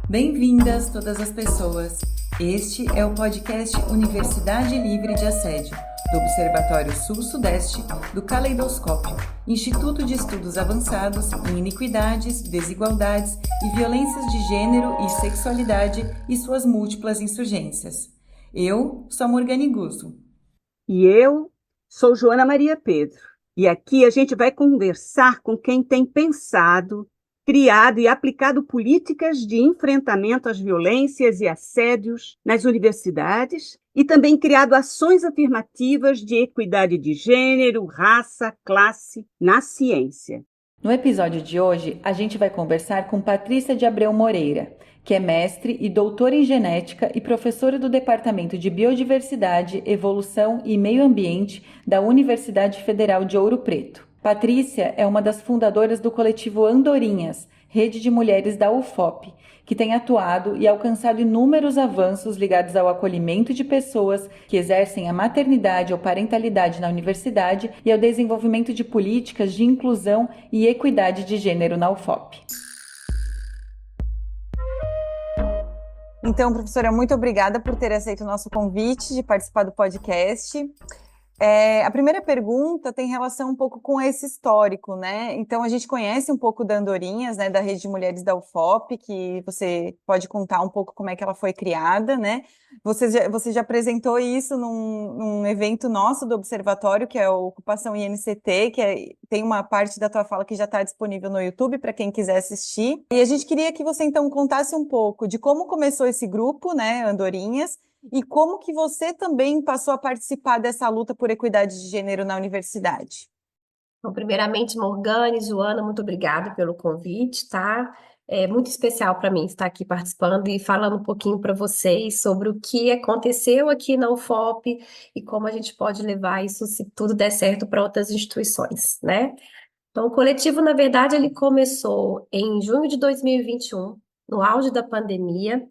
Bem-vindas todas as pessoas. Este é o podcast Universidade Livre de Assédio, do Observatório Sul-Sudeste do Caleidoscópio, Instituto de Estudos Avançados em Iniquidades, Desigualdades e Violências de Gênero e Sexualidade e suas múltiplas insurgências. Eu sou a Morgane Guzzo. E eu sou Joana Maria Pedro. E aqui a gente vai conversar com quem tem pensado, criado e aplicado políticas de enfrentamento às violências e assédios nas universidades e também criado ações afirmativas de equidade de gênero, raça, classe na ciência. No episódio de hoje, a gente vai conversar com Patrícia de Abreu Moreira, que é mestre e doutora em genética e professora do Departamento de Biodiversidade, Evolução e Meio Ambiente da Universidade Federal de Ouro Preto. Patrícia é uma das fundadoras do coletivo Andorinhas, rede de mulheres da UFOP, que tem atuado e alcançado inúmeros avanços ligados ao acolhimento de pessoas que exercem a maternidade ou parentalidade na universidade e ao desenvolvimento de políticas de inclusão e equidade de gênero na UFOP. Então, professora, muito obrigada por ter aceito o nosso convite de participar do podcast. A primeira pergunta tem relação um pouco com esse histórico, né? Então, a gente conhece um pouco da Andorinhas, né, da Rede de Mulheres da UFOP, que você pode contar um pouco como é que ela foi criada, né? Você já apresentou isso num evento nosso do Observatório, que é o Ocupação INCT, tem uma parte da tua fala que já está disponível no YouTube para quem quiser assistir. E a gente queria que você, então, contasse um pouco de como começou esse grupo, né, Andorinhas, e como que você também passou a participar dessa luta por equidade de gênero na universidade? Bom, primeiramente, Morgane, Joana, muito obrigada pelo convite, tá? É muito especial para mim estar aqui participando e falando um pouquinho para vocês sobre o que aconteceu aqui na UFOP e como a gente pode levar isso, se tudo der certo, para outras instituições, né? Então, o coletivo, na verdade, ele começou em junho de 2021, no auge da pandemia.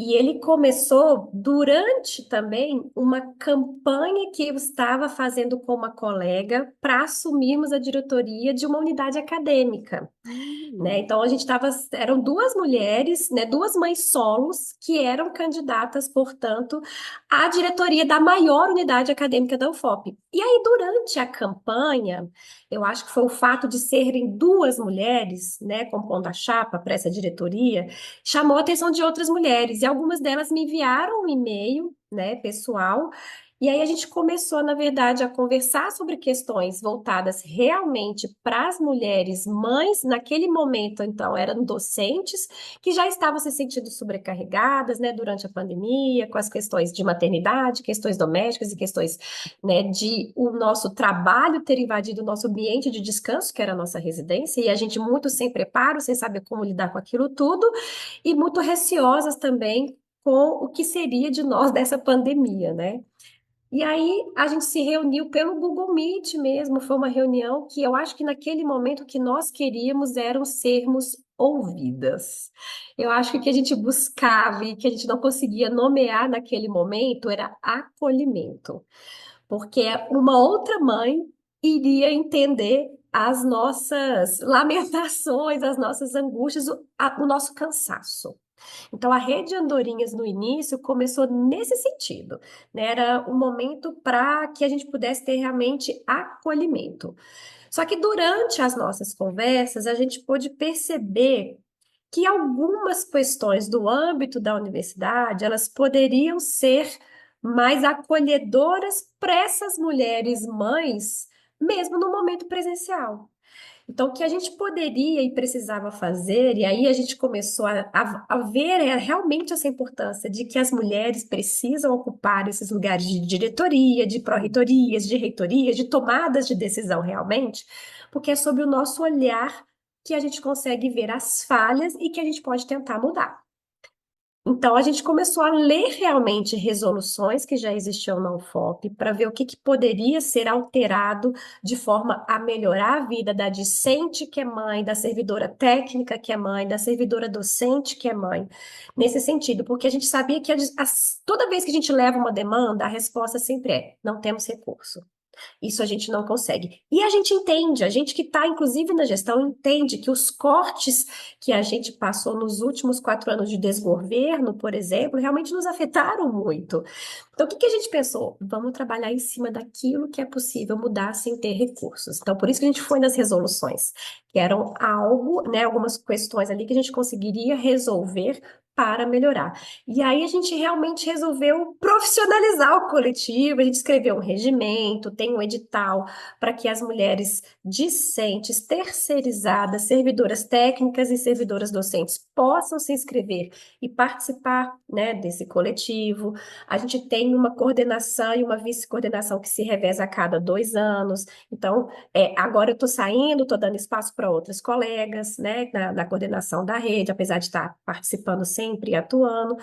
E ele começou durante também uma campanha que eu estava fazendo com uma colega para assumirmos a diretoria de uma unidade acadêmica, né? Então a gente eram duas mulheres, né, duas mães solos que eram candidatas, portanto, à diretoria da maior unidade acadêmica da UFOP. E aí durante a campanha, eu acho que foi o fato de serem duas mulheres, né, compondo a chapa para essa diretoria, chamou a atenção de outras mulheres, e algumas delas me enviaram um e-mail, né, pessoal, e aí a gente começou, na verdade, a conversar sobre questões voltadas realmente para as mulheres mães, naquele momento, então, eram docentes que já estavam se sentindo sobrecarregadas, né, durante a pandemia, com as questões de maternidade, questões domésticas e questões, né, de o nosso trabalho ter invadido o nosso ambiente de descanso, que era a nossa residência, e a gente muito sem preparo, sem saber como lidar com aquilo tudo, e muito receosas também com o que seria de nós dessa pandemia, né? E aí a gente se reuniu pelo Google Meet mesmo, foi uma reunião que eu acho que naquele momento o que nós queríamos eram sermos ouvidas. Eu acho que o que a gente buscava e que a gente não conseguia nomear naquele momento era acolhimento, porque uma outra mãe iria entender as nossas lamentações, as nossas angústias, o nosso cansaço. Então, a Rede Andorinhas, no início, começou nesse sentido, né? Era um momento para que a gente pudesse ter realmente acolhimento. Só que durante as nossas conversas, a gente pôde perceber que algumas questões do âmbito da universidade, elas poderiam ser mais acolhedoras para essas mulheres mães, mesmo no momento presencial. Então, o que a gente poderia e precisava fazer, e aí a gente começou a ver realmente essa importância de que as mulheres precisam ocupar esses lugares de diretoria, de pró-reitorias, de reitorias, de tomadas de decisão realmente, porque é sob o nosso olhar que a gente consegue ver as falhas e que a gente pode tentar mudar. Então, a gente começou a ler realmente resoluções que já existiam na UFOP para ver o que poderia ser alterado de forma a melhorar a vida da discente que é mãe, da servidora técnica que é mãe, da servidora docente que é mãe, nesse sentido, porque a gente sabia que toda vez que a gente leva uma demanda, a resposta sempre é: não temos recurso. Isso a gente não consegue. E a gente entende, a gente que está, inclusive, na gestão, entende que os cortes que a gente passou nos últimos 4 anos de desgoverno, por exemplo, realmente nos afetaram muito. Então, o que a gente pensou? Vamos trabalhar em cima daquilo que é possível mudar sem ter recursos. Então, por isso que a gente foi nas resoluções, que eram algo, né, algumas questões ali que a gente conseguiria resolver para melhorar. E aí a gente realmente resolveu profissionalizar o coletivo, a gente escreveu um regimento, tem um edital para que as mulheres discentes, terceirizadas, servidoras técnicas e servidoras docentes possam se inscrever e participar, né, desse coletivo. A gente tem uma coordenação e uma vice-coordenação que se reveza a cada 2 anos. Então, agora eu estou saindo, estou dando espaço para outras colegas, né, na coordenação da rede, apesar de estar participando sempre e atuando.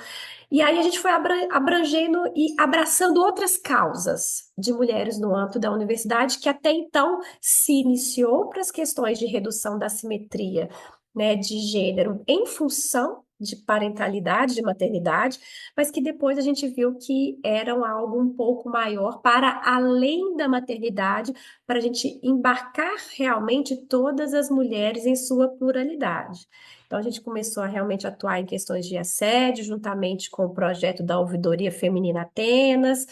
E aí a gente foi abrangendo e abraçando outras causas de mulheres no âmbito da universidade, que até então se iniciou para as questões de redução da assimetria, né, de gênero em função de parentalidade, de maternidade, mas que depois a gente viu que eram algo um pouco maior para além da maternidade, para a gente embarcar realmente todas as mulheres em sua pluralidade. Então, a gente começou a realmente atuar em questões de assédio, juntamente com o projeto da Ouvidoria Feminina Atenas,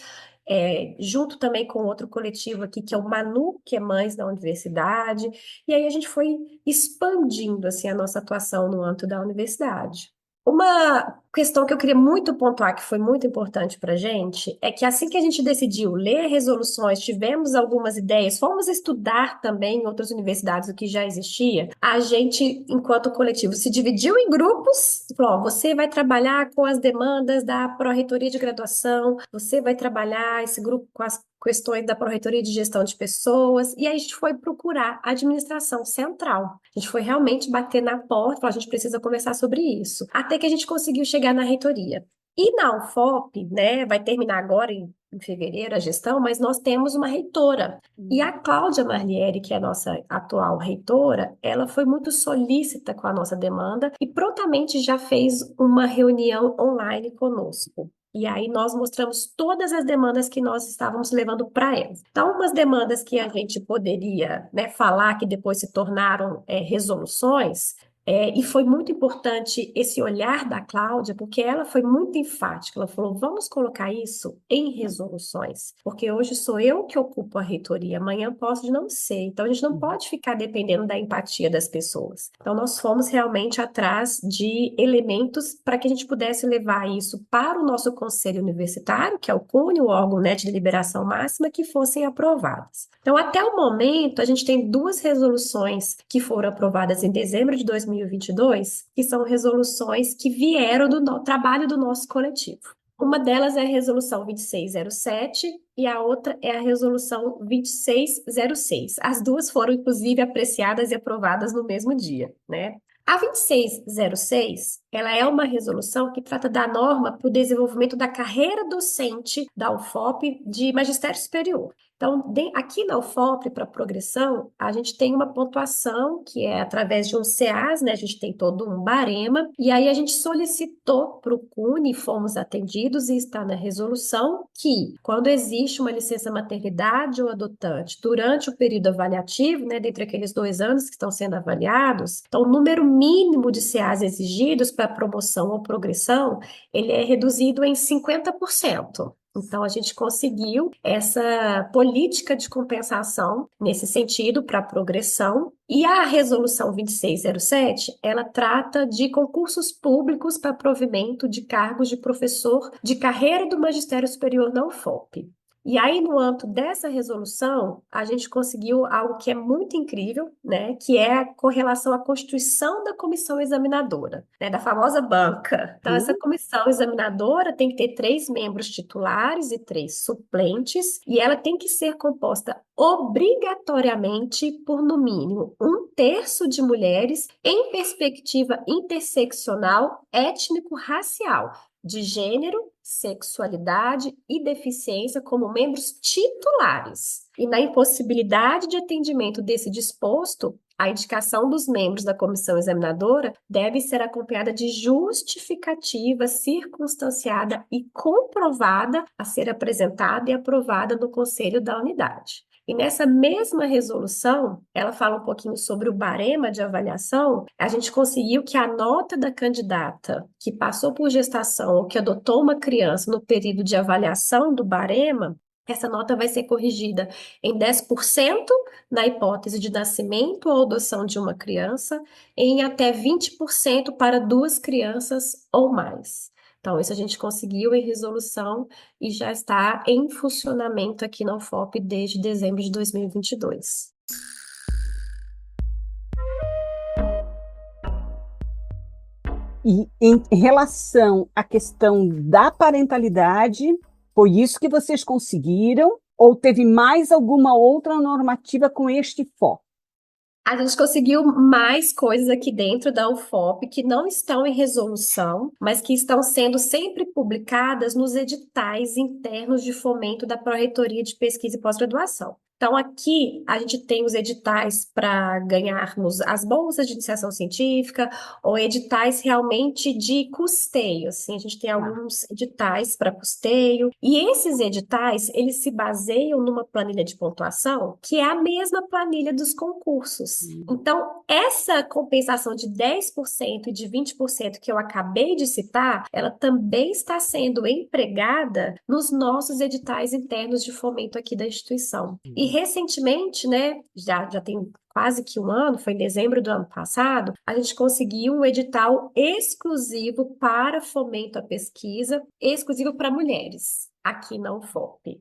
junto também com outro coletivo aqui, que é o Manu, que é Mães da Universidade. E aí a gente foi expandindo assim, a nossa atuação no âmbito da universidade. Uma questão que eu queria muito pontuar, que foi muito importante para a gente, é que assim que a gente decidiu ler resoluções, tivemos algumas ideias, fomos estudar também em outras universidades o que já existia, a gente, enquanto coletivo, se dividiu em grupos, falou, ó, você vai trabalhar com as demandas da Pró-Reitoria de Graduação, você vai trabalhar esse grupo com as questões da Pró-Reitoria de Gestão de Pessoas, e aí a gente foi procurar a administração central. A gente foi realmente bater na porta, falar, a gente precisa conversar sobre isso. Até que a gente conseguiu chegar na reitoria. E na UFOP, né, vai terminar agora em fevereiro a gestão, mas nós temos uma reitora. E a Cláudia Marliere, que é a nossa atual reitora, ela foi muito solícita com a nossa demanda e prontamente já fez uma reunião online conosco. E aí nós mostramos todas as demandas que nós estávamos levando para ela. Então, umas demandas que a gente poderia, né, falar que depois se tornaram resoluções, e foi muito importante esse olhar da Cláudia, porque ela foi muito enfática. Ela falou: vamos colocar isso em resoluções, porque hoje sou eu que ocupo a reitoria, amanhã posso não ser. Então, a gente não pode ficar dependendo da empatia das pessoas. Então, nós fomos realmente atrás de elementos para que a gente pudesse levar isso para o nosso conselho universitário, que é o CUNE, o órgão, né, de deliberação máxima, que fossem aprovadas. Então, até o momento, a gente tem 2 resoluções que foram aprovadas em dezembro de 2022, que são resoluções que vieram do trabalho do nosso coletivo. Uma delas é a resolução 2607 e a outra é a resolução 2606. As duas foram, inclusive, apreciadas e aprovadas no mesmo dia, né? A 2606, ela é uma resolução que trata da norma para o desenvolvimento da carreira docente da UFOP de magistério superior. Então, aqui na UFOP, para progressão, a gente tem uma pontuação que é através de um CEAS, né? A gente tem todo um barema, e aí a gente solicitou para o CUNE, e fomos atendidos, e está na resolução que, quando existe uma licença maternidade ou adotante durante o período avaliativo, né, dentre aqueles 2 anos que estão sendo avaliados, então o número mínimo de CEAs exigidos para promoção ou progressão, ele é reduzido em 50%. Então, a gente conseguiu essa política de compensação nesse sentido para a progressão. E a resolução 2607, ela trata de concursos públicos para provimento de cargos de professor de carreira do magistério superior da UFOP. E aí, no âmbito dessa resolução, a gente conseguiu algo que é muito incrível, né? Que é a correlação à constituição da comissão examinadora, né? Da famosa banca. Então, essa comissão examinadora tem que ter 3 membros titulares e 3 suplentes, e ela tem que ser composta obrigatoriamente por, no mínimo, 1/3 de mulheres em perspectiva interseccional étnico-racial, de gênero, sexualidade e deficiência como membros titulares. E na impossibilidade de atendimento desse disposto, a indicação dos membros da comissão examinadora deve ser acompanhada de justificativa circunstanciada e comprovada a ser apresentada e aprovada no conselho da unidade. E nessa mesma resolução, ela fala um pouquinho sobre o barema de avaliação. A gente conseguiu que a nota da candidata que passou por gestação ou que adotou uma criança no período de avaliação do barema, essa nota vai ser corrigida em 10% na hipótese de nascimento ou adoção de uma criança, em até 20% para duas crianças ou mais. Então, isso a gente conseguiu em resolução e já está em funcionamento aqui na UFOP desde dezembro de 2022. E em relação à questão da parentalidade, foi isso que vocês conseguiram? Ou teve mais alguma outra normativa com este foco? A gente conseguiu mais coisas aqui dentro da UFOP que não estão em resolução, mas que estão sendo sempre publicadas nos editais internos de fomento da Pró-Reitoria de Pesquisa e Pós-Graduação. Então, aqui a gente tem os editais para ganharmos as bolsas de iniciação científica ou editais realmente de custeio. Assim, a gente tem alguns editais para custeio. E esses editais, eles se baseiam numa planilha de pontuação que é a mesma planilha dos concursos. Então, essa compensação de 10% e de 20% que eu acabei de citar, ela também está sendo empregada nos nossos editais internos de fomento aqui da instituição. E recentemente, né, já tem quase que um ano, foi em dezembro do ano passado, a gente conseguiu um edital exclusivo para fomento à pesquisa, exclusivo para mulheres, aqui na UFOP.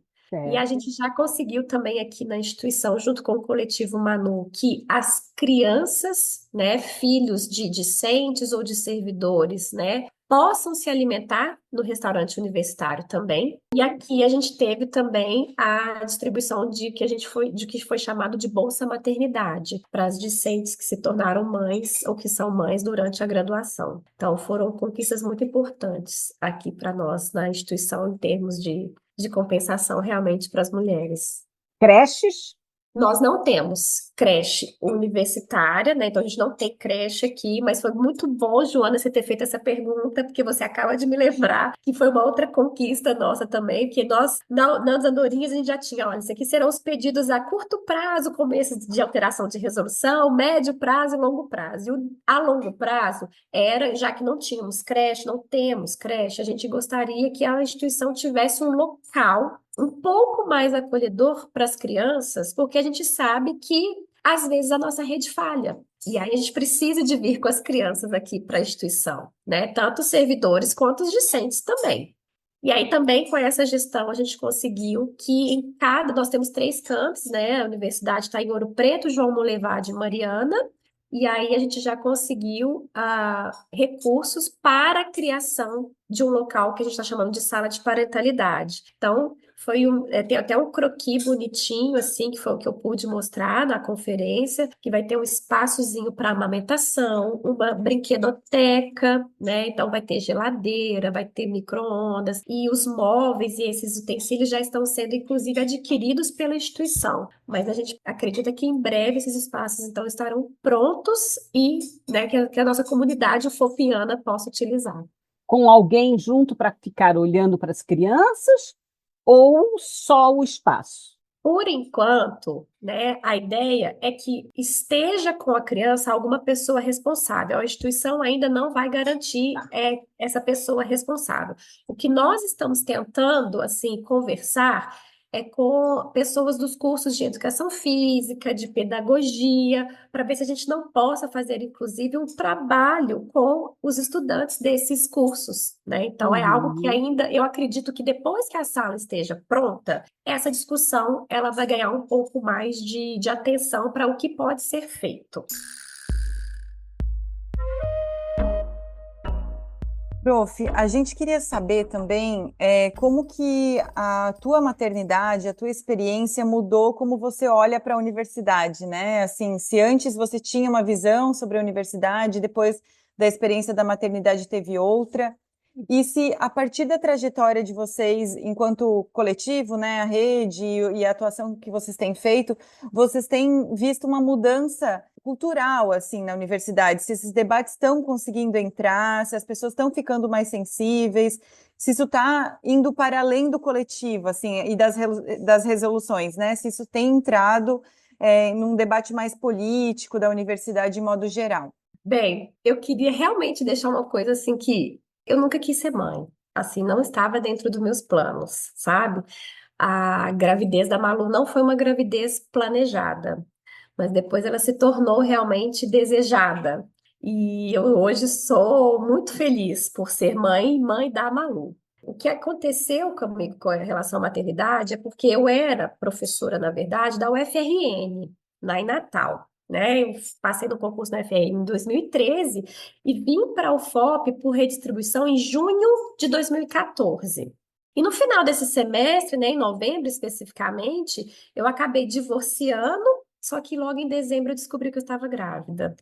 E a gente já conseguiu também aqui na instituição, junto com o coletivo Manu, que as crianças, né, filhos de discentes ou de servidores, né, possam se alimentar no restaurante universitário também. E aqui a gente teve também a distribuição de que foi chamado de Bolsa Maternidade para as discentes que se tornaram mães ou que são mães durante a graduação. Então foram conquistas muito importantes aqui para nós na instituição em termos de compensação realmente para as mulheres. Creches? Nós não temos creche universitária, né? Então a gente não tem creche aqui, mas foi muito bom, Joana, você ter feito essa pergunta, porque você acaba de me lembrar que foi uma outra conquista nossa também, que nós, nas andorinhas, a gente já tinha, olha, isso aqui serão os pedidos a curto prazo, como esses de alteração de resolução, médio prazo e longo prazo. A longo prazo era, já que não tínhamos creche, não temos creche, a gente gostaria que a instituição tivesse um local um pouco mais acolhedor para as crianças, porque a gente sabe que, às vezes, a nossa rede falha. E aí a gente precisa de vir com as crianças aqui para a instituição, né? Tanto os servidores quanto os discentes também. E aí também com essa gestão a gente conseguiu que nós temos 3 campos, né? A universidade está em Ouro Preto, João Molevade e Mariana. E aí a gente já conseguiu recursos para a criação de um local que a gente está chamando de sala de parentalidade. Então, tem até um croquis bonitinho, assim, que foi o que eu pude mostrar na conferência, que vai ter um espaçozinho para amamentação, uma brinquedoteca, né? Então, vai ter geladeira, vai ter micro-ondas, e os móveis e esses utensílios já estão sendo, inclusive, adquiridos pela instituição. Mas a gente acredita que em breve esses espaços, então, estarão prontos e, né, que a nossa comunidade ufopiana possa utilizar. Com alguém junto para ficar olhando para as crianças ou só o espaço? Por enquanto, né, a ideia é que esteja com a criança alguma pessoa responsável. A instituição ainda não vai garantir essa pessoa responsável. O que nós estamos tentando, assim, conversar é com pessoas dos cursos de educação física, de pedagogia, para ver se a gente não possa fazer, inclusive, um trabalho com os estudantes desses cursos, né? Então, é algo que ainda, eu acredito que depois que a sala esteja pronta, essa discussão, ela vai ganhar um pouco mais de atenção para o que pode ser feito. Prof, a gente queria saber também como que a tua maternidade, a tua experiência mudou como você olha para a universidade, né? Assim, se antes você tinha uma visão sobre a universidade, depois da experiência da maternidade teve outra. E se a partir da trajetória de vocês, enquanto coletivo, né, a rede e a atuação que vocês têm feito, vocês têm visto uma mudança cultural, assim, na universidade, se esses debates estão conseguindo entrar, se as pessoas estão ficando mais sensíveis, se isso está indo para além do coletivo, assim, e das resoluções, né, se isso tem entrado num debate mais político da universidade de modo geral. Bem, eu queria realmente deixar uma coisa assim que eu nunca quis ser mãe. Assim, não estava dentro dos meus planos, sabe? A gravidez da Malu não foi uma gravidez planejada, mas depois ela se tornou realmente desejada. E eu hoje sou muito feliz por ser mãe, mãe da Malu. O que aconteceu comigo com relação à maternidade é porque eu era professora, na verdade, da UFRN, lá em Natal. Né? Eu passei no concurso na UFRN em 2013 e vim para a UFOP por redistribuição em junho de 2014. E no final desse semestre, né, em novembro especificamente, eu acabei divorciando, só que logo em dezembro eu descobri que eu estava grávida.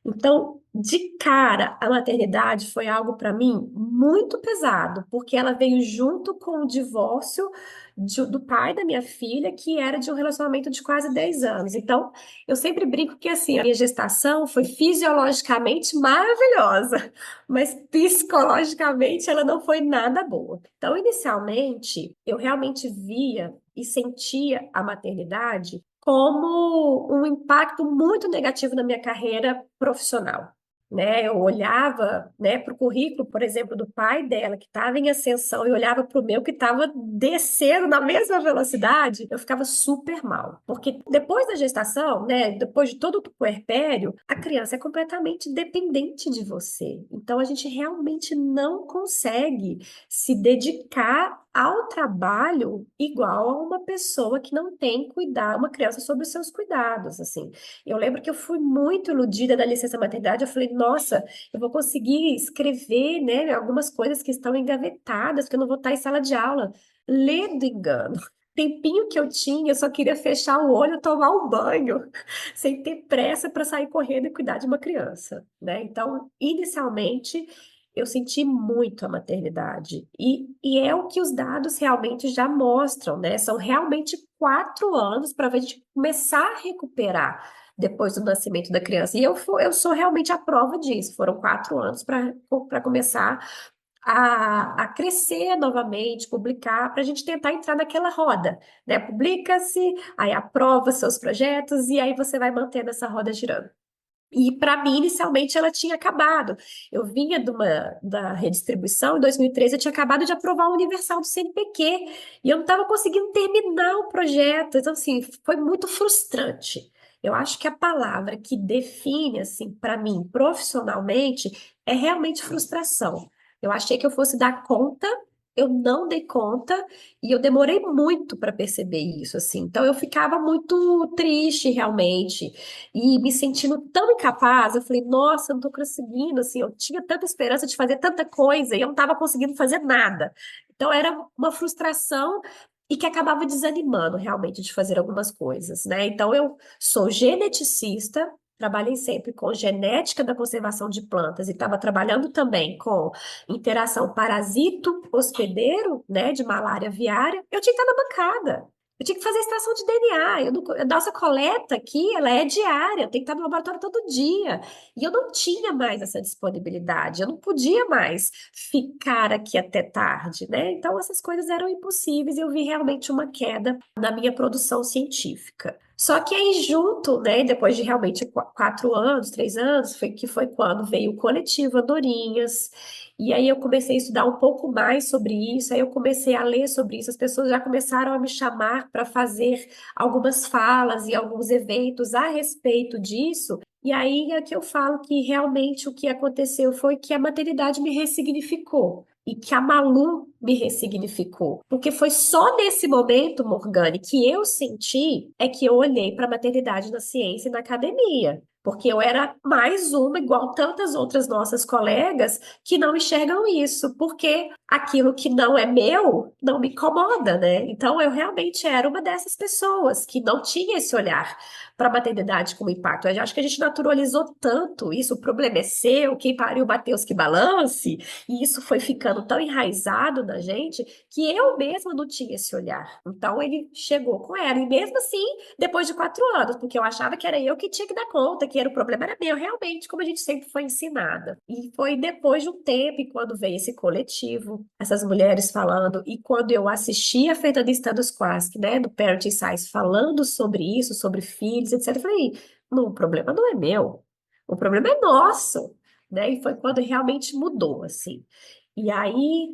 Então, de cara, a maternidade foi algo para mim muito pesado, porque ela veio junto com o divórcio do pai da minha filha, que era de um relacionamento de quase 10 anos. Então, eu sempre brinco que assim, a minha gestação foi fisiologicamente maravilhosa, mas psicologicamente ela não foi nada boa. Então, inicialmente, eu realmente via e sentia a maternidade como um impacto muito negativo na minha carreira profissional. Né? Eu olhava, né, para o currículo, por exemplo, do pai dela, que estava em ascensão, e olhava para o meu, que estava descendo na mesma velocidade, eu ficava super mal. Porque depois da gestação, né, depois de todo o puerpério, a criança é completamente dependente de você. Então, a gente realmente não consegue se dedicar ao trabalho igual a uma pessoa que não tem cuidar, uma criança sob os seus cuidados, assim. Eu lembro que eu fui muito iludida da licença maternidade, eu falei, nossa, eu vou conseguir escrever, né, algumas coisas que estão engavetadas, que eu não vou estar em sala de aula. Ledo engano. Tempinho que eu tinha, eu só queria fechar o olho, tomar um banho, sem ter pressa para sair correndo e cuidar de uma criança, né? Então, inicialmente, eu senti muito a maternidade. E é o que os dados realmente já mostram, né? São realmente 4 anos para a gente começar a recuperar depois do nascimento da criança. E eu sou realmente a prova disso. Foram 4 anos para começar a crescer novamente, publicar, para a gente tentar entrar naquela roda, né? Publica-se, aí aprova seus projetos, e aí você vai mantendo essa roda girando. E para mim, inicialmente, ela tinha acabado. Eu vinha da redistribuição, em 2013, eu tinha acabado de aprovar o Universal do CNPq, e eu não estava conseguindo terminar o projeto. Então, assim, foi muito frustrante. Eu acho que a palavra que define, assim, para mim, profissionalmente, é realmente frustração. Eu achei que eu fosse dar conta, eu não dei conta, e eu demorei muito para perceber isso, assim. Então, eu ficava muito triste, realmente e me sentindo tão incapaz, eu falei, nossa, eu não tô conseguindo, assim, eu tinha tanta esperança de fazer tanta coisa e eu não estava conseguindo fazer nada. Então era uma frustração e que acabava desanimando realmente de fazer algumas coisas, né? Então eu sou geneticista, trabalhei sempre com genética da conservação de plantas e estava trabalhando também com interação parasito-hospedeiro, né, de malária aviária. Eu tinha que estar na bancada. Eu tinha que fazer extração de DNA. A nossa coleta aqui, ela é diária. Eu tenho que estar no laboratório todo dia. E eu não tinha mais essa disponibilidade. Eu não podia mais ficar aqui até tarde, né? Então, essas coisas eram impossíveis. E eu vi realmente uma queda na minha produção científica. Só que aí, junto, né, depois de realmente 4 anos, 3 anos, foi quando veio o coletivo Andorinhas. E aí eu comecei a estudar um pouco mais sobre isso, aí eu comecei a ler sobre isso, as pessoas já começaram a me chamar para fazer algumas falas e alguns eventos a respeito disso. E aí é que eu falo que realmente o que aconteceu foi que a maternidade me ressignificou. E que a Malu me ressignificou. Porque foi só nesse momento, Morgane, que eu senti é que eu olhei para a maternidade na ciência e na academia. Porque eu era mais uma, igual tantas outras nossas colegas, que não enxergam isso, porque aquilo que não é meu não me incomoda, né? Então eu realmente era uma dessas pessoas que não tinha esse olhar. para a maternidade como impacto. Eu acho que a gente naturalizou tanto isso, o problema é seu, quem pariu bateu os que balance, e isso foi ficando tão enraizado na gente que eu mesma não tinha esse olhar. Então ele chegou com ela, e mesmo assim, depois de 4 anos, porque eu achava que era eu que tinha que dar conta, que era o problema era meu, realmente, como a gente sempre foi ensinada. E foi depois de um tempo, e quando veio esse coletivo, essas mulheres falando, e quando eu assisti a Fernanda Stanisquaski, né, do Parenting Science, falando sobre isso, sobre filhos, etc., eu falei, não, o problema não é meu, o problema é nosso, né? E foi quando realmente mudou, assim. E aí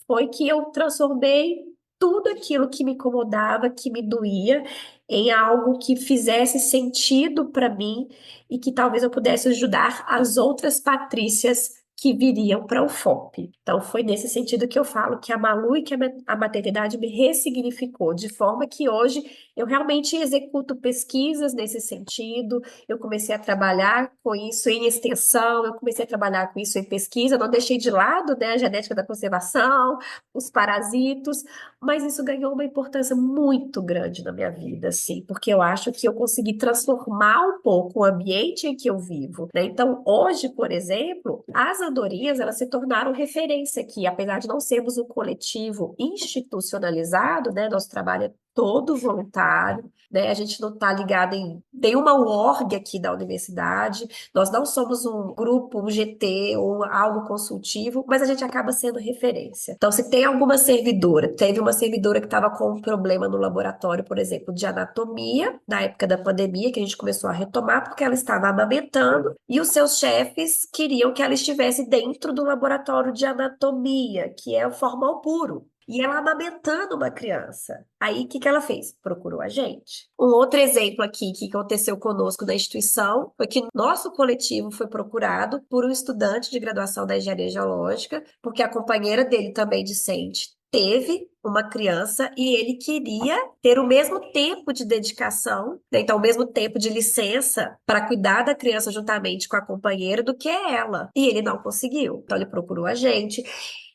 foi que eu transformei tudo aquilo que me incomodava, que me doía, em algo que fizesse sentido para mim e que talvez eu pudesse ajudar as outras Patrícias que viriam para o FOP. Então, foi nesse sentido que eu falo que a Malu e que a maternidade me ressignificou, de forma que hoje eu realmente executo pesquisas nesse sentido, eu comecei a trabalhar com isso em extensão, eu comecei a trabalhar com isso em pesquisa, não deixei de lado, né, a genética da conservação, os parasitos, mas isso ganhou uma importância muito grande na minha vida, assim, porque eu acho que eu consegui transformar um pouco o ambiente em que eu vivo, né? Então, hoje, por exemplo, as andorinhas, elas se tornaram referência aqui, apesar de não sermos um coletivo institucionalizado, né? Nosso trabalho é todo voluntário, né? A gente não está ligado em nenhuma org aqui da universidade, nós não somos um grupo, um GT ou algo consultivo, mas a gente acaba sendo referência. Então, se tem alguma servidora, teve uma servidora que estava com um problema no laboratório, por exemplo, de anatomia, na época da pandemia, que a gente começou a retomar, porque ela estava amamentando e os seus chefes queriam que ela estivesse dentro do laboratório de anatomia, que é o formal puro. E ela amamentando uma criança. Aí, o que que ela fez? Procurou a gente. Um outro exemplo aqui que aconteceu conosco na instituição foi que nosso coletivo foi procurado por um estudante de graduação da engenharia geológica, porque a companheira dele, também discente, teve uma criança e ele queria ter o mesmo tempo de dedicação, né? Então, o mesmo tempo de licença para cuidar da criança juntamente com a companheira do que ela. E ele não conseguiu. Então, ele procurou a gente.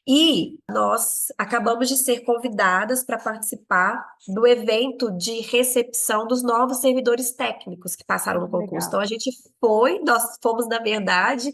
E nós acabamos de ser convidadas para participar do evento de recepção dos novos servidores técnicos que passaram no concurso. Legal. Então, a gente nós fomos, na verdade,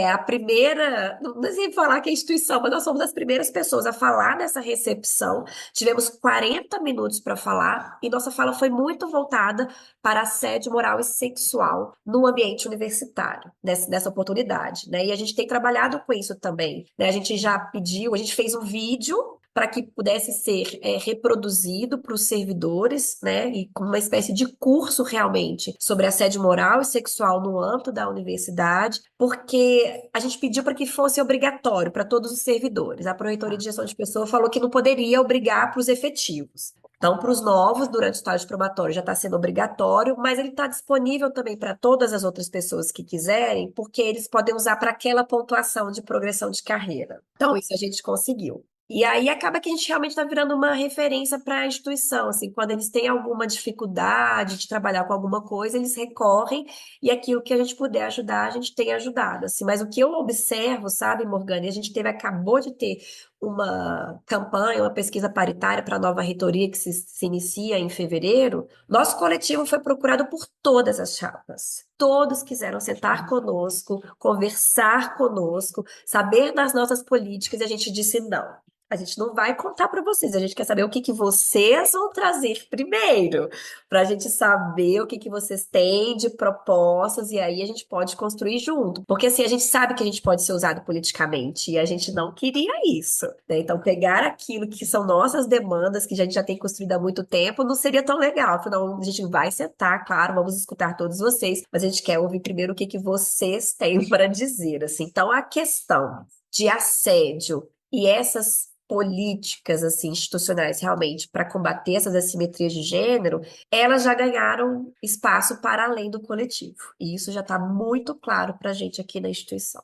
a primeira, não sei falar que é instituição, mas nós fomos as primeiras pessoas a falar nessa recepção. Tivemos 40 minutos para falar e nossa fala foi muito voltada para assédio moral e sexual no ambiente universitário, nessa oportunidade, né? E a gente tem trabalhado com isso também, né? A gente já pediu, a gente fez um vídeo para que pudesse ser reproduzido para os servidores, né? E com uma espécie de curso realmente sobre assédio moral e sexual no âmbito da universidade, porque a gente pediu para que fosse obrigatório para todos os servidores. A Pró-Reitoria de Gestão de Pessoas falou que não poderia obrigar para os efetivos. Então, para os novos, durante o estágio probatório já está sendo obrigatório, mas ele está disponível também para todas as outras pessoas que quiserem, porque eles podem usar para aquela pontuação de progressão de carreira. Então, isso a gente conseguiu. E aí acaba que a gente realmente está virando uma referência para a instituição, assim, quando eles têm alguma dificuldade de trabalhar com alguma coisa, eles recorrem e aquilo que a gente puder ajudar, a gente tem ajudado, assim. Mas o que eu observo, sabe, Morgane, a gente acabou de ter uma campanha, uma pesquisa paritária para a nova reitoria que se inicia em fevereiro. Nosso coletivo foi procurado por todas as chapas. Todos quiseram sentar conosco, conversar conosco, saber das nossas políticas, e a gente disse não. A gente não vai contar para vocês, a gente quer saber o que vocês vão trazer primeiro, para a gente saber o que vocês têm de propostas, e aí a gente pode construir junto. Porque assim, a gente sabe que a gente pode ser usado politicamente, e a gente não queria isso, né? Então, pegar aquilo que são nossas demandas, que a gente já tem construído há muito tempo, não seria tão legal. Afinal, a gente vai sentar, claro, vamos escutar todos vocês, mas a gente quer ouvir primeiro o que vocês têm para dizer, assim. Então, a questão de assédio e essas políticas assim institucionais realmente para combater essas assimetrias de gênero, elas já ganharam espaço para além do coletivo. E isso já está muito claro para a gente aqui na instituição.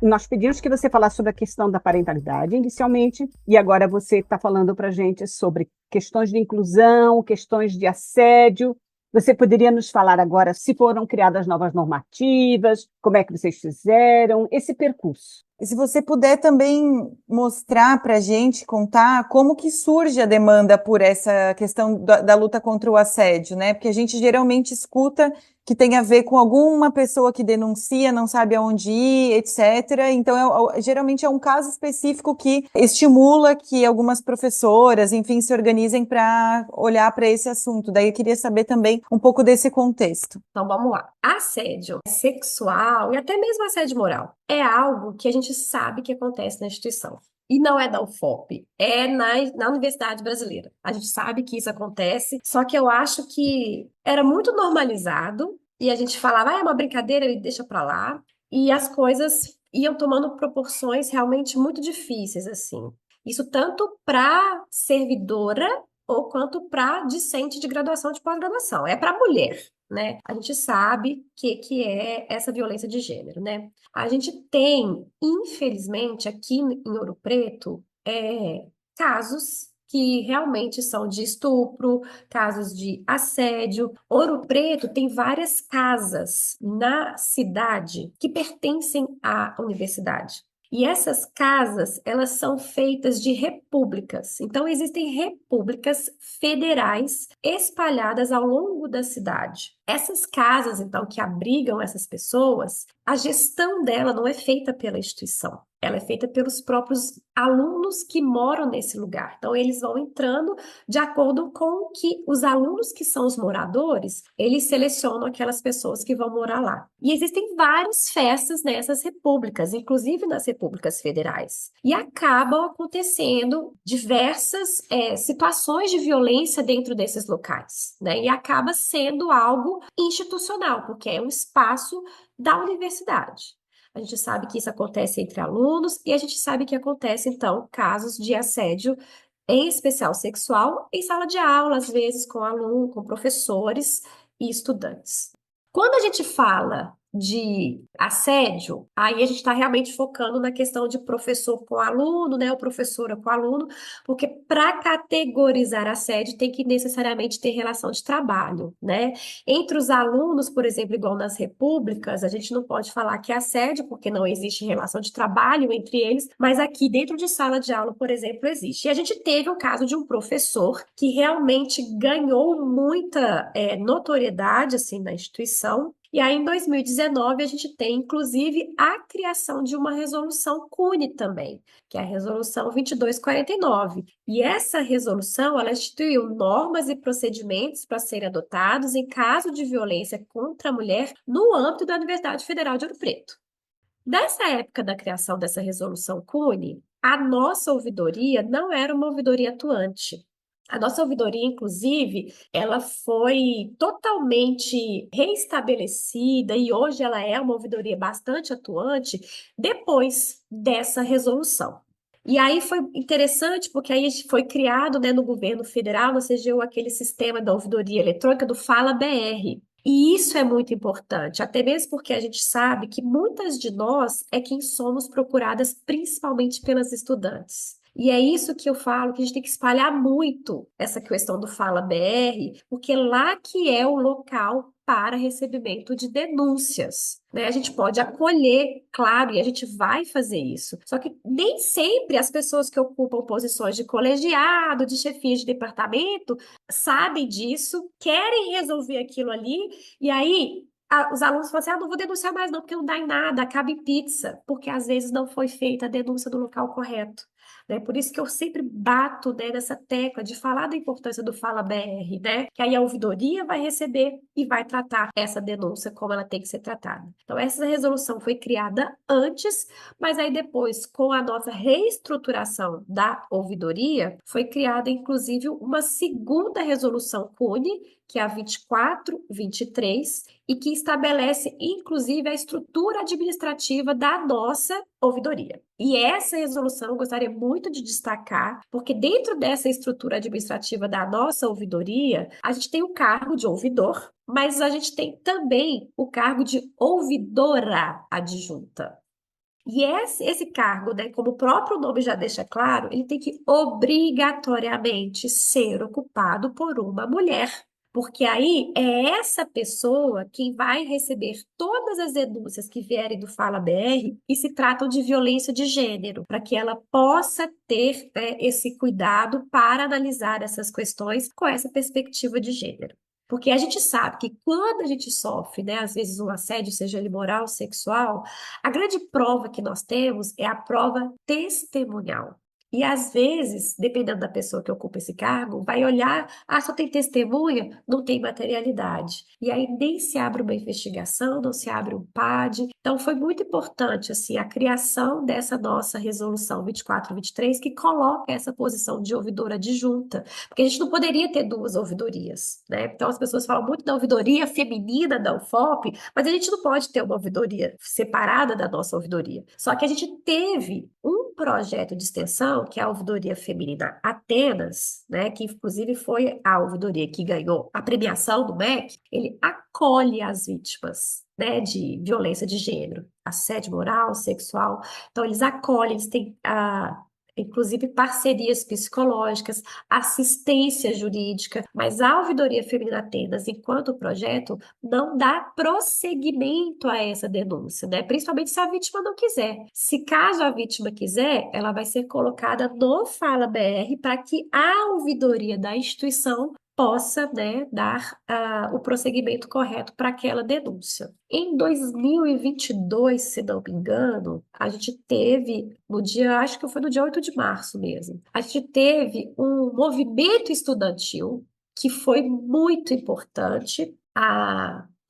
Nós pedimos que você falasse sobre a questão da parentalidade inicialmente, e agora você está falando para a gente sobre questões de inclusão, questões de assédio. Você poderia nos falar agora se foram criadas novas normativas, como é que vocês fizeram esse percurso? E se você puder também mostrar para a gente, contar como que surge a demanda por essa questão da luta contra o assédio, né? Porque a gente geralmente escuta que tem a ver com alguma pessoa que denuncia, não sabe aonde ir, etc. Então, geralmente é um caso específico que estimula que algumas professoras, enfim, se organizem para olhar para esse assunto. Daí eu queria saber também um pouco desse contexto. Então vamos lá. Assédio sexual e até mesmo assédio moral é algo que a gente sabe que acontece na instituição. E não é da UFOP, é na Universidade Brasileira. A gente sabe que isso acontece, só que eu acho que era muito normalizado e a gente falava, ah, é uma brincadeira, ele deixa pra lá. E as coisas iam tomando proporções realmente muito difíceis, assim. Isso tanto para servidora ou quanto para discente de graduação de pós-graduação. É para mulher, né? A gente sabe que é essa violência de gênero, né? A gente tem, infelizmente, aqui em Ouro Preto, casos que realmente são de estupro, casos de assédio. Ouro Preto tem várias casas na cidade que pertencem à universidade. E essas casas, elas são feitas de repúblicas. Então, existem repúblicas federais espalhadas ao longo da cidade. Essas casas, então, que abrigam essas pessoas, a gestão dela não é feita pela instituição. Ela é feita pelos próprios alunos que moram nesse lugar. Então, eles vão entrando de acordo com o que os alunos que são os moradores, eles selecionam aquelas pessoas que vão morar lá. E existem várias festas nessas repúblicas, inclusive nas repúblicas federais. E acabam acontecendo diversas situações de violência dentro desses locais, né? E acaba sendo algo institucional, porque é um espaço da universidade. A gente sabe que isso acontece entre alunos e a gente sabe que acontece, então, casos de assédio, em especial sexual, em sala de aula, às vezes com alunos, com professores e estudantes. Quando a gente fala de assédio, aí a gente está realmente focando na questão de professor com aluno, né, ou professora com aluno, porque para categorizar assédio tem que necessariamente ter relação de trabalho, né? Entre os alunos, por exemplo, igual nas repúblicas, a gente não pode falar que é assédio, porque não existe relação de trabalho entre eles, mas aqui dentro de sala de aula, por exemplo, existe. E a gente teve o caso de um professor que realmente ganhou muita notoriedade assim na instituição. E aí, em 2019, a gente tem, inclusive, a criação de uma resolução CUNE também, que é a Resolução 2249. E essa resolução, ela instituiu normas e procedimentos para serem adotados em caso de violência contra a mulher no âmbito da Universidade Federal de Ouro Preto. Nessa época da criação dessa resolução CUNE, a nossa ouvidoria não era uma ouvidoria atuante. A nossa ouvidoria, inclusive, ela foi totalmente reestabelecida e hoje ela é uma ouvidoria bastante atuante depois dessa resolução. E aí foi interessante porque aí foi criado, né, no governo federal, na CGU, aquele sistema da ouvidoria eletrônica do Fala BR. E isso é muito importante, até mesmo porque a gente sabe que muitas de nós é quem somos procuradas principalmente pelas estudantes. E é isso que eu falo, que a gente tem que espalhar muito essa questão do Fala BR, porque lá que é o local para recebimento de denúncias, né? A gente pode acolher, claro, e a gente vai fazer isso. Só que nem sempre as pessoas que ocupam posições de colegiado, de chefia de departamento, sabem disso, querem resolver aquilo ali, e aí os alunos falam assim, não vou denunciar mais não, porque não dá em nada, acaba em pizza, porque às vezes não foi feita a denúncia do local correto. Né? Por isso que eu sempre bato, né, nessa tecla de falar da importância do Fala BR, né? Que aí a ouvidoria vai receber e vai tratar essa denúncia como ela tem que ser tratada. Então, essa resolução foi criada antes, mas aí depois, com a nossa reestruturação da ouvidoria, foi criada, inclusive, uma segunda resolução CUNE, que é a 2423, e que estabelece, inclusive, a estrutura administrativa da nossa ouvidoria. E essa resolução eu gostaria muito de destacar, porque dentro dessa estrutura administrativa da nossa ouvidoria, a gente tem o cargo de ouvidor, mas a gente tem também o cargo de ouvidora adjunta. E esse cargo, né, como o próprio nome já deixa claro, ele tem que obrigatoriamente ser ocupado por uma mulher. Porque aí é essa pessoa quem vai receber todas as denúncias que vierem do Fala BR e se tratam de violência de gênero, para que ela possa ter, né, esse cuidado para analisar essas questões com essa perspectiva de gênero. Porque a gente sabe que quando a gente sofre, né, às vezes um assédio, seja ele moral, sexual, a grande prova que nós temos é a prova testemunhal. E às vezes, dependendo da pessoa que ocupa esse cargo, vai olhar, só tem testemunha, não tem materialidade. E aí nem se abre uma investigação, não se abre um PAD. Então foi muito importante assim a criação dessa nossa resolução 2423 que coloca essa posição de ouvidora adjunta, porque a gente não poderia ter duas ouvidorias, né? Então as pessoas falam muito da ouvidoria feminina da UFOP, mas a gente não pode ter uma ouvidoria separada da nossa ouvidoria. Só que a gente teve um projeto de extensão, que é a Ouvidoria Feminina Atenas, né, que inclusive foi a ouvidoria que ganhou a premiação do MEC, ele acolhe as vítimas, né, de violência de gênero, assédio moral, sexual. Então, eles acolhem, eles têm inclusive parcerias psicológicas, assistência jurídica, mas a Ouvidoria Feminina Atenas, enquanto projeto, não dá prosseguimento a essa denúncia, né? Principalmente se a vítima não quiser. Se caso a vítima quiser, ela vai ser colocada no Fala BR para que a ouvidoria da instituição possa, né, dar o prosseguimento correto para aquela denúncia. Em 2022, se não me engano, a gente teve, no dia, acho que foi no dia 8 de março mesmo, a gente teve um movimento estudantil que foi muito importante.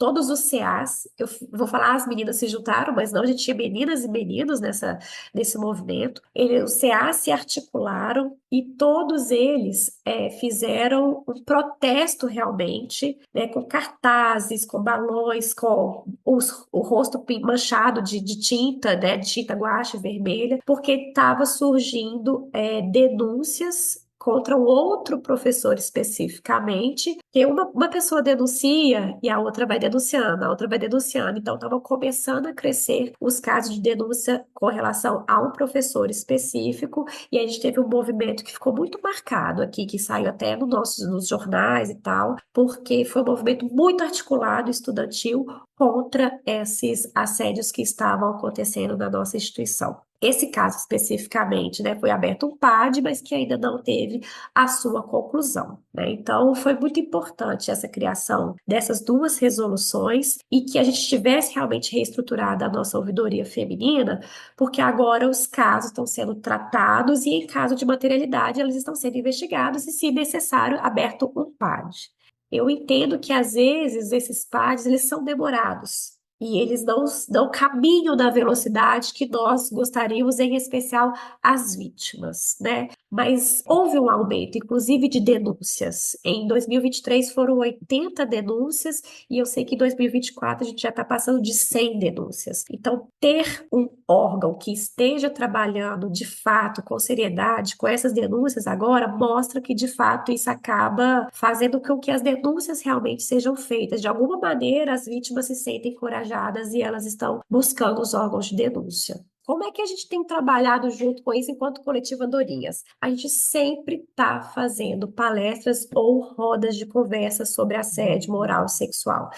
Todos os CAs, eu vou falar as meninas se juntaram, mas não, a gente tinha meninas e meninos nesse movimento. Os CAs se articularam e todos eles fizeram um protesto realmente, né, com cartazes, com balões, com o rosto manchado de tinta, né, de tinta guache vermelha, porque estava surgindo denúncias contra um outro professor especificamente, que uma pessoa denuncia e a outra vai denunciando, a outra vai denunciando. Então, estavam começando a crescer os casos de denúncia com relação a um professor específico, e a gente teve um movimento que ficou muito marcado aqui, que saiu até nos jornais e tal, porque foi um movimento muito articulado, estudantil, contra esses assédios que estavam acontecendo na nossa instituição. Esse caso especificamente, né, foi aberto um PAD, mas que ainda não teve a sua conclusão, né? Então, foi muito importante essa criação dessas duas resoluções e que a gente tivesse realmente reestruturado a nossa ouvidoria feminina, porque agora os casos estão sendo tratados e, em caso de materialidade, eles estão sendo investigados e, se necessário, aberto um PAD. Eu entendo que, às vezes, esses PADs, eles são demorados. E eles não caminham na velocidade que nós gostaríamos, em especial as vítimas, né? Mas houve um aumento, inclusive, de denúncias. Em 2023 foram 80 denúncias e eu sei que em 2024 a gente já está passando de 100 denúncias. Então, ter um órgão que esteja trabalhando de fato, com seriedade, com essas denúncias agora, mostra que de fato isso acaba fazendo com que as denúncias realmente sejam feitas. De alguma maneira, as vítimas se sentem encorajadas e elas estão buscando os órgãos de denúncia. Como é que a gente tem trabalhado junto com isso enquanto coletivo Andorinhas? A gente sempre está fazendo palestras ou rodas de conversa sobre assédio moral e sexual.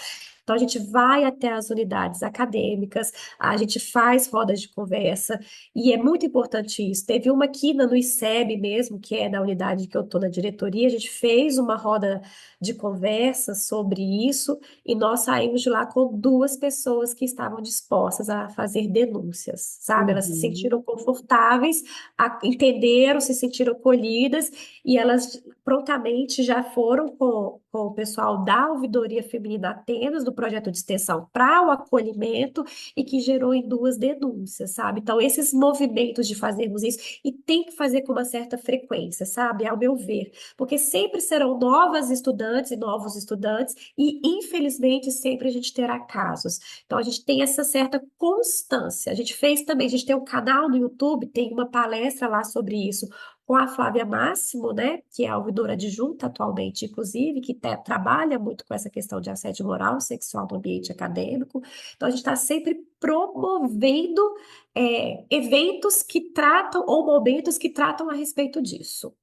Então, a gente vai até as unidades acadêmicas, a gente faz rodas de conversa, e é muito importante isso. Teve uma aqui no ICEB mesmo, que é da unidade que eu estou na diretoria, a gente fez uma roda de conversa sobre isso, e nós saímos de lá com duas pessoas que estavam dispostas a fazer denúncias, sabe? Elas se sentiram confortáveis, entenderam, se sentiram acolhidas, e elas prontamente já foram com o pessoal da Ouvidoria Feminina Atenas, do projeto de extensão para o acolhimento, e que gerou em duas denúncias, sabe? Então, esses movimentos de fazermos isso, e tem que fazer com uma certa frequência, sabe? Ao meu ver, porque sempre serão novas estudantes e novos estudantes, e infelizmente sempre a gente terá casos. Então, a gente tem essa certa constância. A gente fez também, a gente tem um canal no YouTube, tem uma palestra lá sobre isso, com a Flávia Máximo, né, que é a ouvidora adjunta atualmente, inclusive, que trabalha muito com essa questão de assédio moral e sexual no ambiente acadêmico. Então, a gente está sempre promovendo eventos que tratam, ou momentos que tratam a respeito disso.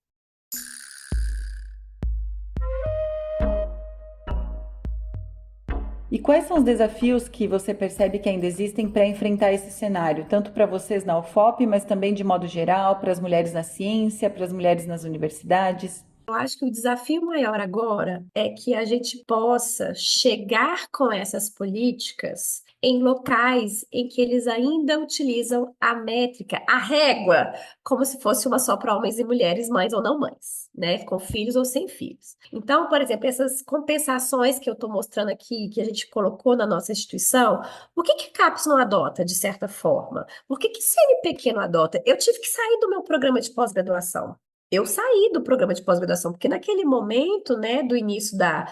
E quais são os desafios que você percebe que ainda existem para enfrentar esse cenário, tanto para vocês na UFOP, mas também de modo geral, para as mulheres na ciência, para as mulheres nas universidades? Eu acho que o desafio maior agora é que a gente possa chegar com essas políticas em locais em que eles ainda utilizam a métrica, a régua, como se fosse uma só para homens e mulheres, mães ou não mães, né? Com filhos ou sem filhos. Então, por exemplo, essas compensações que eu estou mostrando aqui, que a gente colocou na nossa instituição, por que que a CAPES não adota, de certa forma? Por que que CNPq não adota? Eu tive que sair do meu programa de pós-graduação. Eu saí do programa de pós-graduação, porque naquele momento, né, do início da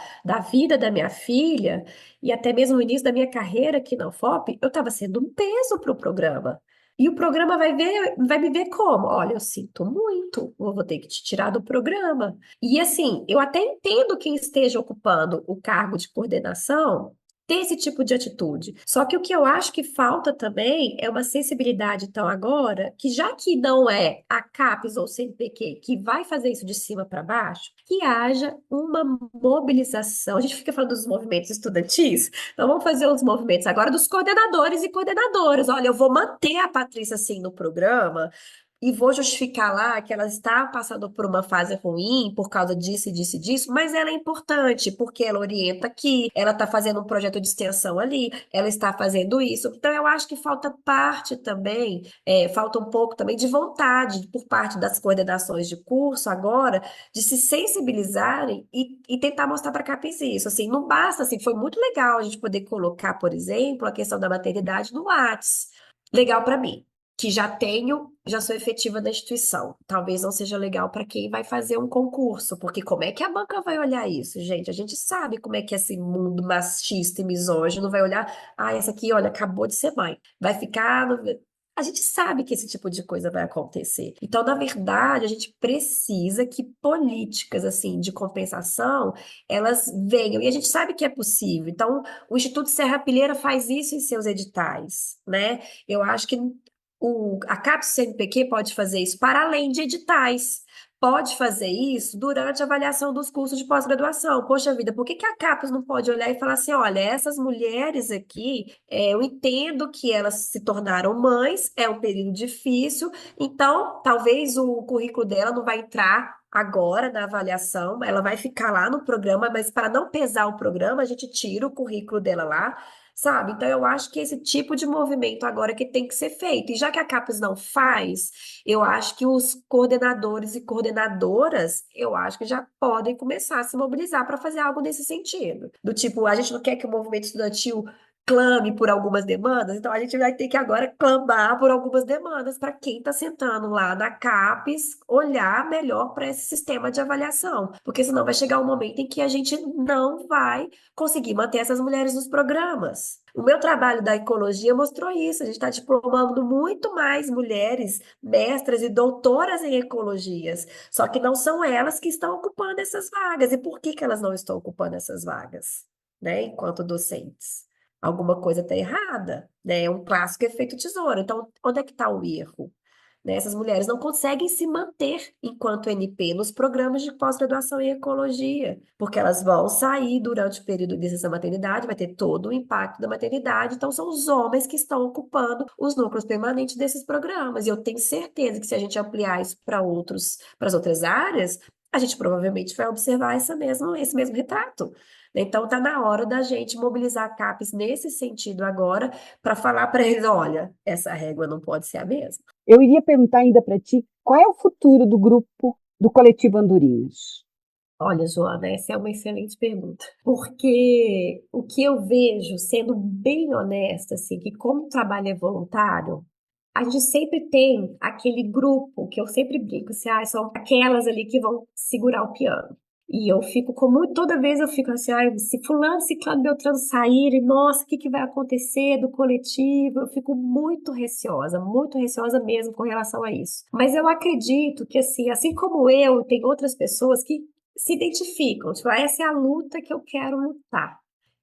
vida da minha filha, e até mesmo o início da minha carreira aqui na UFOP, eu estava sendo um peso para o programa. E o programa vai me ver como? Olha, eu sinto muito, eu vou ter que te tirar do programa. E assim, eu até entendo quem esteja ocupando o cargo de coordenação ter esse tipo de atitude. Só que o que eu acho que falta também é uma sensibilidade, então, agora, que já que não é a CAPES ou o CNPq que vai fazer isso de cima para baixo, que haja uma mobilização. A gente fica falando dos movimentos estudantis, então vamos fazer os movimentos agora dos coordenadores e coordenadoras. Olha, eu vou manter a Patrícia assim no programa, e vou justificar lá que ela está passando por uma fase ruim por causa disso e disso e disso, mas ela é importante porque ela orienta aqui, ela está fazendo um projeto de extensão ali, ela está fazendo isso. Então, eu acho que falta parte também, falta um pouco também de vontade por parte das coordenações de curso agora, de se sensibilizarem e tentar mostrar para a CAPES isso. Assim, não basta, assim, foi muito legal a gente poder colocar, por exemplo, a questão da maternidade no Whats. Legal para mim que já sou efetiva da instituição. Talvez não seja legal para quem vai fazer um concurso, porque como é que a banca vai olhar isso, gente? A gente sabe como é que esse mundo machista e misógino vai olhar. Ah, essa aqui, olha, acabou de ser mãe. Vai ficar. A gente sabe que esse tipo de coisa vai acontecer. Então, na verdade, a gente precisa que políticas assim de compensação elas venham. E a gente sabe que é possível. Então, o Instituto Serra Pilheira faz isso em seus editais, né? Eu acho que a CAPES CNPq pode fazer isso para além de editais. Pode fazer isso durante a avaliação dos cursos de pós-graduação. Poxa vida, por que que a CAPES não pode olhar e falar assim: olha, essas mulheres aqui, eu entendo que elas se tornaram mães, é um período difícil, então talvez o currículo dela não vai entrar agora na avaliação, ela vai ficar lá no programa, mas para não pesar o programa, a gente tira o currículo dela lá, sabe? Então, eu acho que esse tipo de movimento agora que tem que ser feito. E já que a CAPES não faz, eu acho que os coordenadores e coordenadoras, eu acho que já podem começar a se mobilizar para fazer algo nesse sentido. Do tipo, a gente não quer que o movimento estudantil clame por algumas demandas, então a gente vai ter que agora clamar por algumas demandas para quem está sentando lá na CAPES olhar melhor para esse sistema de avaliação, porque senão vai chegar um momento em que a gente não vai conseguir manter essas mulheres nos programas. O meu trabalho da ecologia mostrou isso. A gente está diplomando muito mais mulheres mestras e doutoras em ecologias. Só que não são elas que estão ocupando essas vagas. E por que que elas não estão ocupando essas vagas, né? Enquanto docentes. Alguma coisa está errada, né? É um clássico efeito tesouro. Então, onde é que está o erro? Né? Essas mulheres não conseguem se manter enquanto NP nos programas de pós-graduação em ecologia, porque elas vão sair durante o período de licença maternidade, vai ter todo o impacto da maternidade, então são os homens que estão ocupando os núcleos permanentes desses programas. E eu tenho certeza que se a gente ampliar isso para as outras áreas, a gente provavelmente vai observar esse mesmo retrato. Então, está na hora da gente mobilizar a CAPES nesse sentido agora, para falar para eles: olha, essa régua não pode ser a mesma. Eu iria perguntar ainda para ti, qual é o futuro do grupo do Coletivo Andorinhas? Olha, Joana, essa é uma excelente pergunta, porque o que eu vejo, sendo bem honesta, assim, que como o trabalho é voluntário, a gente sempre tem aquele grupo que eu sempre brinco, assim, são aquelas ali que vão segurar o piano. E eu fico com muito, toda vez eu fico assim, se fulano, ciclano, beltrano saírem, nossa, o que que vai acontecer do coletivo? Eu fico muito receosa mesmo com relação a isso. Mas eu acredito que assim como eu, tem outras pessoas que se identificam, tipo, essa é a luta que eu quero lutar.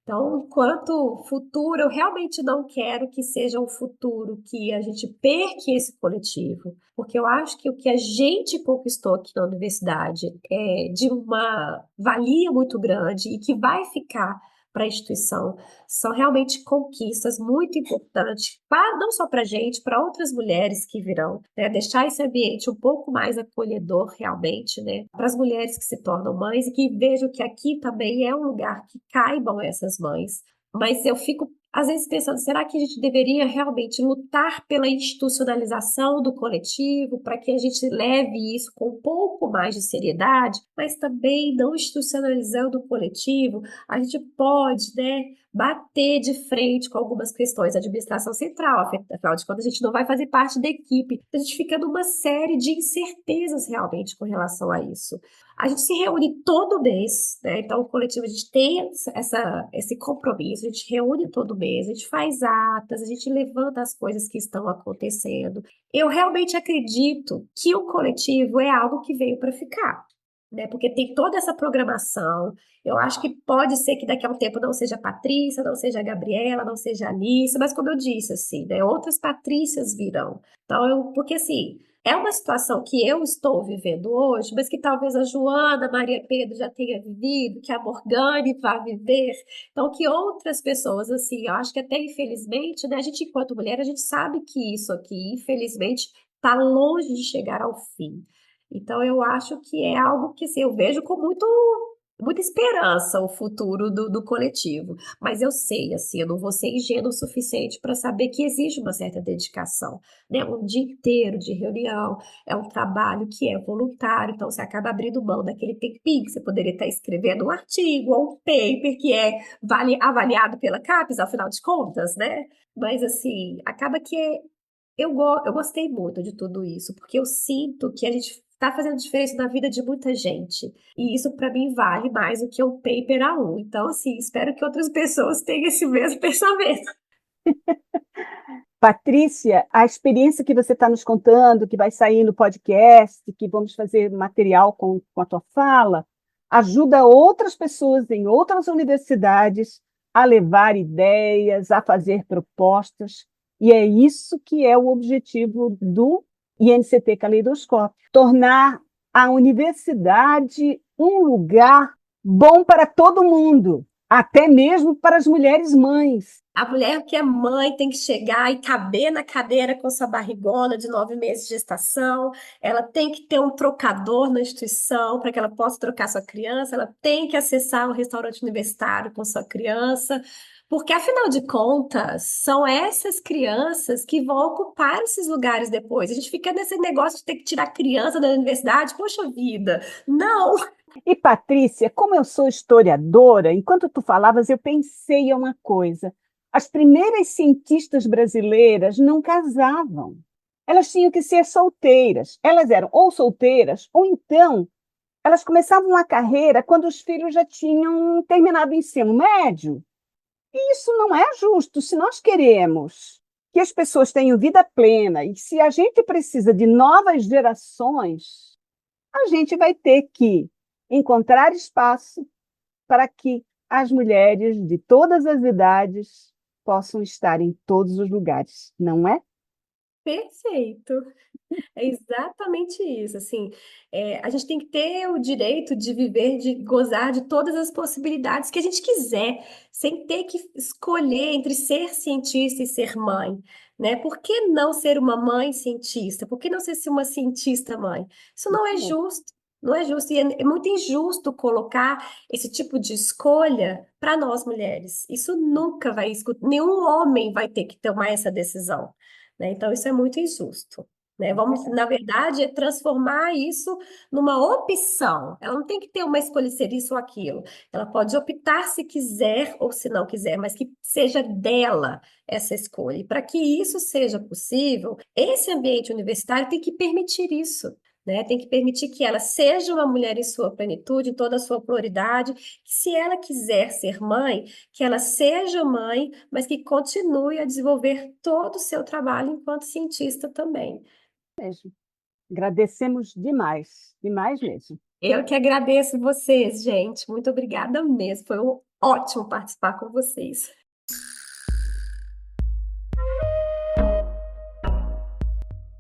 Então, enquanto futuro, eu realmente não quero que seja um futuro que a gente perca esse coletivo, porque eu acho que o que a gente conquistou aqui na universidade é de uma valia muito grande e que vai ficar para a instituição. São realmente conquistas muito importantes, não só para a gente, para outras mulheres que virão, né? Deixar esse ambiente um pouco mais acolhedor realmente, né? Para as mulheres que se tornam mães e que vejam que aqui também é um lugar que caibam essas mães. Mas eu fico, às vezes, pensando, será que a gente deveria realmente lutar pela institucionalização do coletivo, para que a gente leve isso com um pouco mais de seriedade, mas também não institucionalizando o coletivo, a gente pode, né, bater de frente com algumas questões da administração central, afinal de contas, a gente não vai fazer parte da equipe, a gente fica numa série de incertezas realmente com relação a isso. A gente se reúne todo mês, né? Então o coletivo, a gente tem esse compromisso, a gente reúne todo mês, a gente faz atas, a gente levanta as coisas que estão acontecendo. Eu realmente acredito que o coletivo é algo que veio para ficar, né? Porque tem toda essa programação. Eu acho que pode ser que daqui a um tempo não seja a Patrícia, não seja a Gabriela, não seja a Alice, mas como eu disse, assim, né? Outras Patrícias virão. Então, porque assim, é uma situação que eu estou vivendo hoje, mas que talvez a Joana, a Maria Pedro já tenha vivido, que a Morgane vá viver. Então, que outras pessoas, assim, eu acho que até infelizmente, né, a gente, enquanto mulher, a gente sabe que isso aqui, infelizmente, está longe de chegar ao fim. Então, eu acho que é algo que, assim, eu vejo com muita esperança o futuro do coletivo. Mas eu sei, assim, eu não vou ser ingênuo o suficiente para saber que exige uma certa dedicação, né? Um dia inteiro de reunião, é um trabalho que é voluntário, então você acaba abrindo mão daquele tempinho que você poderia estar escrevendo um artigo ou um paper que é avaliado pela CAPES, afinal de contas, né? Mas, assim, acaba que eu gostei muito de tudo isso, porque eu sinto que a gente está fazendo diferença na vida de muita gente. E isso, para mim, vale mais do que um paper A1. Então, assim, espero que outras pessoas tenham esse mesmo pensamento. Patrícia, a experiência que você está nos contando, que vai sair no podcast, que vamos fazer material com a tua fala, ajuda outras pessoas em outras universidades a levar ideias, a fazer propostas, e é isso que é o objetivo do INCT Caleidoscópio, tornar a universidade um lugar bom para todo mundo, até mesmo para as mulheres mães. A mulher que é mãe tem que chegar e caber na cadeira com sua barrigona de 9 meses de gestação. Ela tem que ter um trocador na instituição para que ela possa trocar sua criança. Ela tem que acessar um restaurante universitário com sua criança. Porque, afinal de contas, são essas crianças que vão ocupar esses lugares depois. A gente fica nesse negócio de ter que tirar a criança da universidade. Poxa vida, não! E, Patrícia, como eu sou historiadora, enquanto tu falavas, eu pensei em uma coisa. As primeiras cientistas brasileiras não casavam. Elas tinham que ser solteiras. Elas eram ou solteiras, ou então elas começavam a carreira quando os filhos já tinham terminado o ensino médio. E isso não é justo. Se nós queremos que as pessoas tenham vida plena e se a gente precisa de novas gerações, a gente vai ter que encontrar espaço para que as mulheres de todas as idades possam estar em todos os lugares, não é? Perfeito. É exatamente isso, assim, a gente tem que ter o direito de viver, de gozar de todas as possibilidades que a gente quiser, sem ter que escolher entre ser cientista e ser mãe, né? Por que não ser uma mãe cientista? Por que não ser uma cientista mãe? Isso não é justo. Não é justo, e é muito injusto colocar esse tipo de escolha para nós mulheres. Isso nunca vai escutar, nenhum homem vai ter que tomar essa decisão, né? Então, isso é muito injusto. Né? Vamos, na verdade, transformar isso numa opção. Ela não tem que ter uma escolha de ser isso ou aquilo. Ela pode optar se quiser ou se não quiser, mas que seja dela essa escolha. E para que isso seja possível, esse ambiente universitário tem que permitir isso. Né? Tem que permitir que ela seja uma mulher em sua plenitude, em toda a sua pluralidade, que se ela quiser ser mãe, que ela seja mãe, mas que continue a desenvolver todo o seu trabalho enquanto cientista também. Mesmo. Agradecemos demais, demais mesmo. Eu que agradeço vocês, gente. Muito obrigada mesmo. Foi ótimo participar com vocês.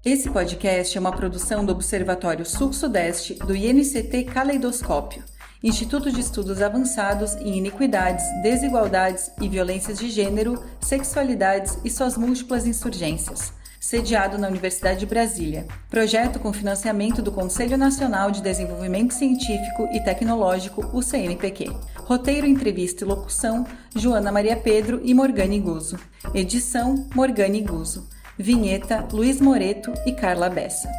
Esse podcast é uma produção do Observatório Sul-Sudeste do INCT Caleidoscópio Instituto de Estudos Avançados em Iniquidades, Desigualdades e Violências de Gênero, Sexualidades e suas múltiplas insurgências, sediado na Universidade de Brasília. Projeto com financiamento do Conselho Nacional de Desenvolvimento Científico e Tecnológico, o CNPq. Roteiro, entrevista e locução, Joana Maria Pedro e Morgane Guzzo. Edição, Morgane Guzzo. Vinheta, Luiz Moreto e Carla Bessa.